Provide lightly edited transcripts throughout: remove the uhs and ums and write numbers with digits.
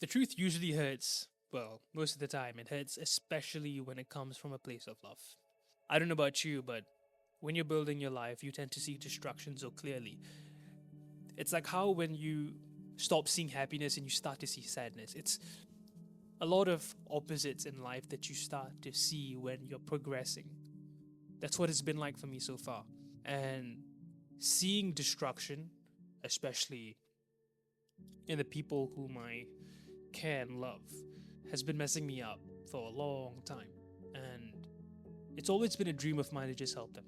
The truth usually hurts. Well, most of the time, it hurts, especially when it comes from a place of love. I don't know about you, but when you're building your life, you tend to see destruction so clearly. It's like how when you stop seeing happiness and you start to see sadness. It's a lot of opposites in life that you start to see when you're progressing. That's what it's been like for me so far. And seeing destruction, especially in the people whom I care and love, has been messing me up for a long time. And it's always been a dream of mine to just help them,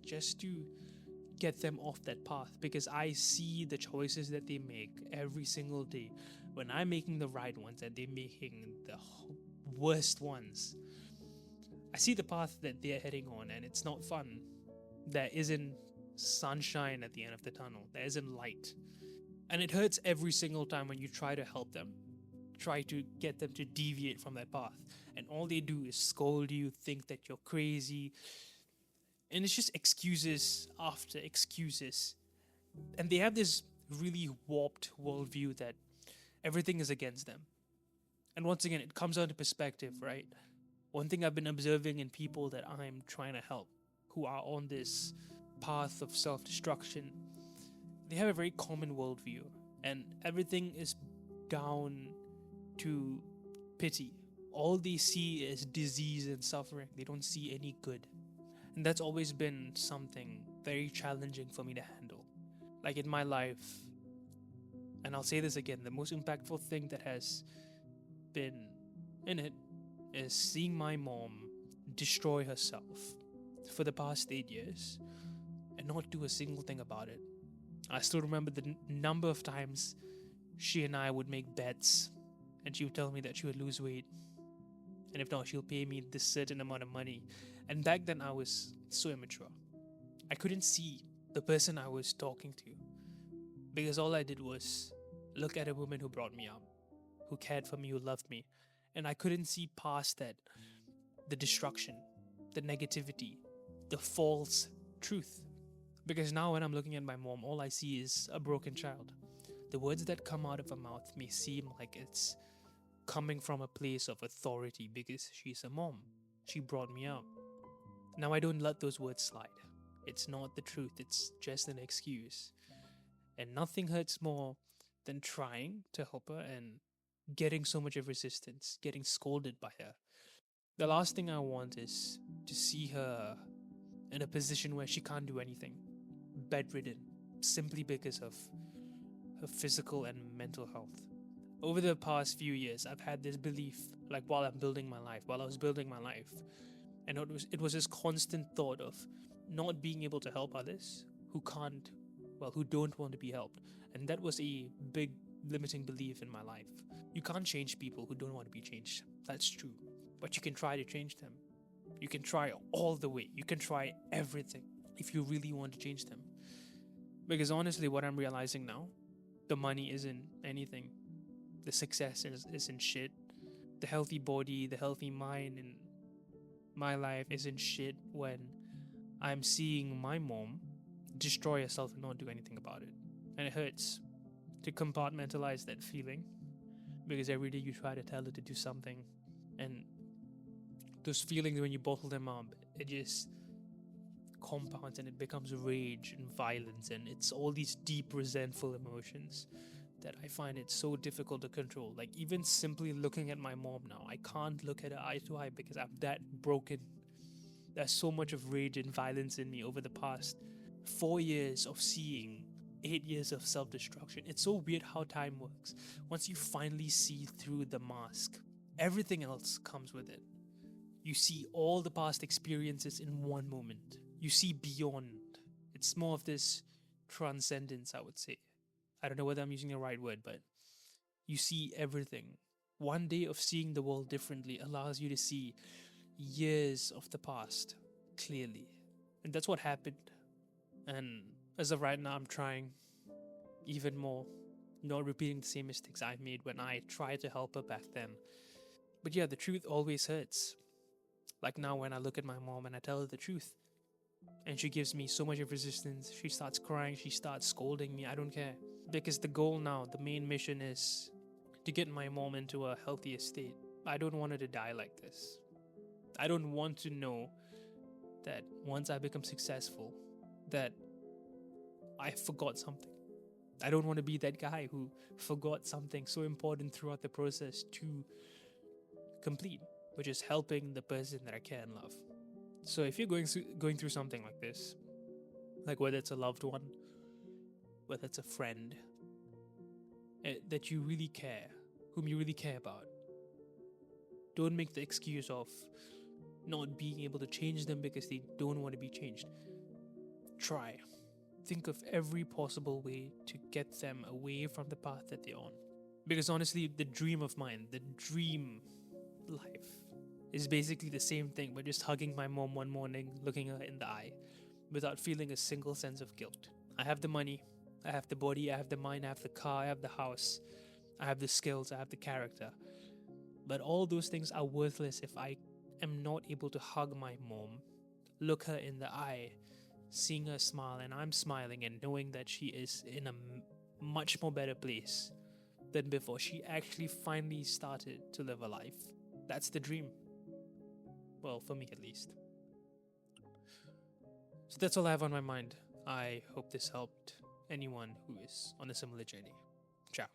just to get them off that path because I see the choices that they make every single day when I'm making the right ones and they're making the worst ones. I see the path that they're heading on and it's not fun. There isn't sunshine at the end of the tunnel, there isn't light. And it hurts every single time when you try to help them, try to get them to deviate from that path. And all they do is scold you, think that you're crazy. And it's just excuses after excuses. And they have this really warped worldview that everything is against them. And once again, it comes down to perspective, right? One thing I've been observing in people that I'm trying to help who are on this path of self destruction, they have a very common worldview. And everything is down to pity. All they see is disease and suffering, they don't see any good. And that's always been something very challenging for me to handle. Like in my life, and I'll say this again, the most impactful thing that has been in it is seeing my mom destroy herself for the past 8 years and not do a single thing about it. I still remember the number of times she and I would make bets and she would tell me that she would lose weight. And if not, she'll pay me this certain amount of money. And back then, I was so immature. I couldn't see the person I was talking to because all I did was look at a woman who brought me up, who cared for me, who loved me. And I couldn't see past that the destruction, the negativity, the false truth. Because now, when I'm looking at my mom, all I see is a broken child. The words that come out of her mouth may seem like it's coming from a place of authority because she's a mom. She brought me up. Now I don't let those words slide. It's not the truth, it's just an excuse. And nothing hurts more than trying to help her and getting so much of resistance, getting scolded by her. The last thing I want is to see her in a position where she can't do anything, bedridden, simply because of her physical and mental health. Over the past few years, I've had this belief, like while I'm building my life, while I was building my life, and it was this constant thought of not being able to help others who can't, well, who don't want to be helped, and that was a big limiting belief in my life. You can't change people who don't want to be changed. That's true, but you can try to change them. You can try all the way. You can try everything if you really want to change them. Because honestly, what I'm realizing now, the money isn't anything. The success isn't shit. The healthy body, the healthy mind in my life isn't shit when I'm seeing my mom destroy herself and not do anything about it. And it hurts to compartmentalize that feeling because every day you try to tell her to do something, and those feelings, when you bottle them up, it just compounds and it becomes rage and violence, and it's all these deep resentful emotions that I find it so difficult to control. Like, even simply looking at my mom now, I can't look at her eye to eye because I'm that broken. There's so much of rage and violence in me over the past 4 years of seeing 8 years of self destruction. It's so weird how time works. Once you finally see through the mask, everything else comes with it. You see all the past experiences in one moment. You see beyond. It's more of this transcendence, I would say. I don't know whether I'm using the right word, but you see everything. One day of seeing the world differently allows you to see years of the past clearly. And that's what happened. And as of right now, I'm trying even more, not repeating the same mistakes I made when I tried to help her back then. But yeah, the truth always hurts. Like now, when I look at my mom and I tell her the truth, and she gives me so much of resistance, she starts crying, she starts scolding me, I don't care. Because the goal now, the main mission is to get my mom into a healthier state. I don't want her to die like this. I don't want to know that once I become successful, that I forgot something. I don't want to be that guy who forgot something so important throughout the process to complete, which is helping the person that I care and love. So if you're going through something like this, like whether it's a loved one, whether it's a friend that you really care, whom you really care about, don't make the excuse of not being able to change them because they don't want to be changed. Try. Think of every possible way to get them away from the path that they're on. Because honestly, the dream of mine, the dream life, is basically the same thing, but just hugging my mom one morning, looking her in the eye, without feeling a single sense of guilt. I have the money, I have the body, I have the mind, I have the car, I have the house, I have the skills, I have the character. But all those things are worthless if I am not able to hug my mom, look her in the eye, seeing her smile, and I'm smiling and knowing that she is in a much more better place than before she actually finally started to live a life. That's the dream. Well, for me at least. So that's all I have on my mind. I hope this helped anyone who is on a similar journey. Ciao.